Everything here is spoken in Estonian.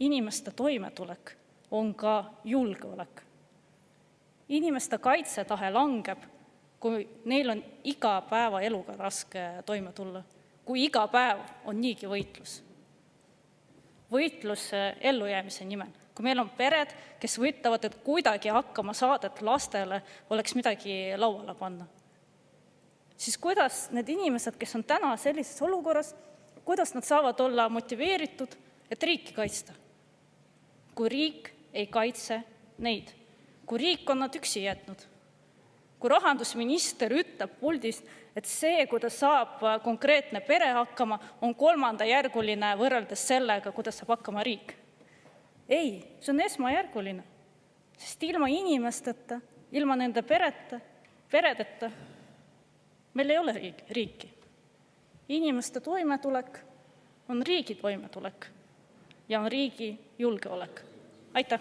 inimeste toimetulek on ka julgeolek. Inimeste kaitsetahe langeb, kui neil on igapäevaeluga raske toime tulla, kui iga päev on niigi võitlus. Võitlus ellujäämise nimel. Kui meil on pered, kes võitavad, et kuidagi hakkama saada, et lastele oleks midagi lauale panna, siis kuidas need inimesed, kes on täna sellises olukorras, kuidas nad saavad olla motiveeritud, et riiki kaitsta? Kui riik ei kaitse neid, kui riik on nad üksi jätnud, kui rahandusminister ütleb puldist, et see, kuidas saab konkreetne pere hakkama, on kolmandajärguline võrreldes sellega, kuidas saab hakkama riik. Ei, see on esmajärguline, sest ilma inimesteta, ilma nende peredeta meil ei ole riiki. Inimeste toimetulek on riigi toimetulek ja on riigi julgeolek. Aitäh!